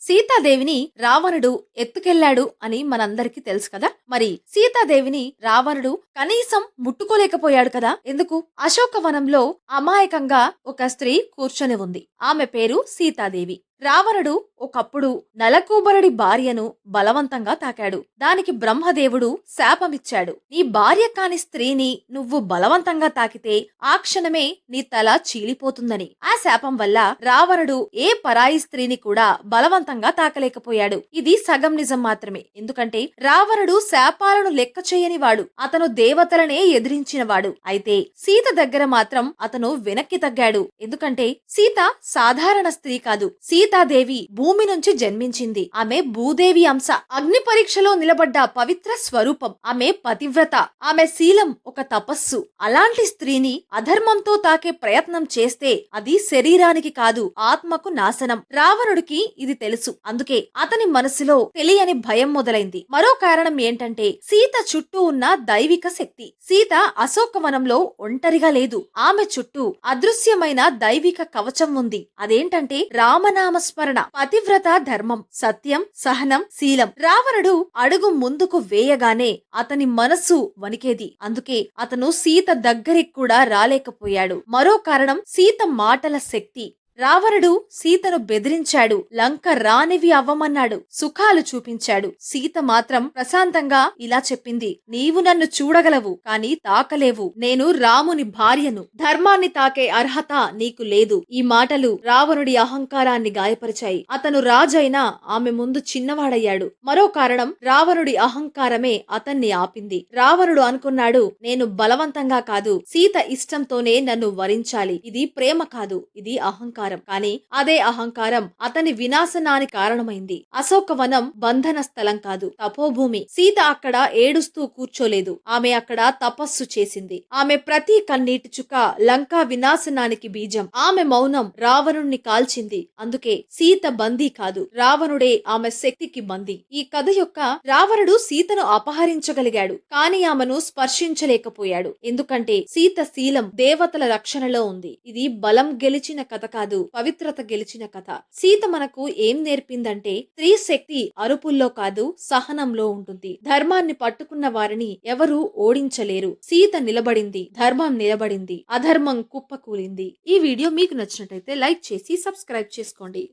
సీతాదేవిని రావణుడు ఎత్తుకెళ్లాడు అని మనందరికీ తెలుసు కదా. మరి సీతాదేవిని రావణుడు కనీసం ముట్టుకోలేకపోయాడు కదా. ఎందుకు? అశోకవనంలో అమాయకంగా ఒక స్త్రీ కూర్చొని ఉంది. ఆమె పేరు సీతాదేవి. రావణుడు ఒకప్పుడు నలకూబరుడి భార్యను బలవంతంగా తాకాడు. దానికి బ్రహ్మదేవుడు శాపమిచ్చాడు. నీ భార్య కాని స్త్రీని నువ్వు బలవంతంగా తాకితే ఆ క్షణమే నీ తల చీలిపోతుందని. ఆ శాపం వల్ల రావణుడు ఏ పరాయి స్త్రీని కూడా బలవంతంగా తాకలేకపోయాడు. ఇది సగం నిజం మాత్రమే. ఎందుకంటే రావణుడు శాపాలను లెక్క చేయని వాడు. అతను దేవతలనే ఎదిరించినవాడు. అయితే సీత దగ్గర మాత్రం అతను వెనక్కి తగ్గాడు. ఎందుకంటే సీత సాధారణ స్త్రీ కాదు. సీతాదేవి భూమి నుంచి జన్మించింది. ఆమె భూదేవి అంశ. అగ్ని పరీక్షలో నిలబడ్డ పవిత్ర స్వరూపం. ఆమె పతివ్రత. ఆమె శీలం ఒక తపస్సు. అలాంటి స్త్రీని అధర్మంతో తాకే ప్రయత్నం చేస్తే అది శరీరానికి కాదు, ఆత్మకు నాశనం. రావణుడికి ఇది తెలుసు. అందుకే అతని మనసులో తెలియని భయం మొదలైంది. మరో కారణం ఏంటంటే సీత చుట్టూ ఉన్న దైవిక శక్తి. సీత అశోకవనంలో ఒంటరిగా లేదు. ఆమె చుట్టూ అదృశ్యమైన దైవిక కవచం ఉంది. అదేంటంటే రామనామస్మరణ, పతివ్రత ధర్మం, సత్యం, సహనం, శీలం. రావణుడు అడుగు ముందుకు వేయగానే అతని మనస్సు వణికేది. అందుకే అతను సీత దగ్గరికి కూడా రాలేకపోయాడు. మరో కారణం సీత మాటల శక్తి. రావణుడు సీతను బెదిరించాడు. లంక రానివి అవ్వమన్నాడు. సుఖాలు చూపించాడు. సీత మాత్రం ప్రశాంతంగా ఇలా చెప్పింది: నీవు నన్ను చూడగలవు, కాని తాకలేవు. నేను రాముని భార్యను. ధర్మాన్ని తాకే అర్హత నీకు లేదు. ఈ మాటలు రావణుడి అహంకారాన్ని గాయపరిచాయి. అతను రాజైనా ఆమె ముందు చిన్నవాడయ్యాడు. మరో కారణం రావణుడి అహంకారమే అతన్ని ఆపింది. రావణుడు అనుకున్నాడు, నేను బలవంతంగా కాదు, సీత ఇష్టంతోనే నన్ను వరించాలి. ఇది ప్రేమ కాదు, ఇది అహంకారం. కానీ అదే అహంకారం అతని వినాశనానికి కారణమైంది. అశోకవనం బంధన స్థలం కాదు, తపోభూమి. సీత అక్కడ ఏడుస్తూ కూర్చోలేదు. ఆమె అక్కడ తపస్సు చేసింది. ఆమె ప్రతి కన్నీటి చుక్క లంకా వినాశనానికి బీజం. ఆమె మౌనం రావణుణ్ణి కాల్చింది. అందుకే సీత బందీ కాదు, రావణుడే ఆమె శక్తికి బందీ. ఈ కథ యొక్క రావణుడు సీతను అపహరించగలిగాడు, కానీ ఆమెను స్పర్శించలేకపోయాడు. ఎందుకంటే సీత శీలం దేవతల రక్షణలో ఉంది. ఇది బలం గెలిచిన కథ కాదు, పవిత్రత గెలిచిన కథ. సీత మనకు ఏం నేర్పిందంటే స్త్రీ శక్తి అరుపుల్లో కాదు, సహనంలో ఉంటుంది. ధర్మాన్ని పట్టుకున్న వారిని ఎవరూ ఓడించలేరు. సీత నిలబడింది, ధర్మం నిలబడింది, అధర్మం కుప్పకూలింది. ఈ వీడియో మీకు నచ్చినట్లయితే లైక్ చేసి సబ్స్క్రైబ్ చేసుకోండి.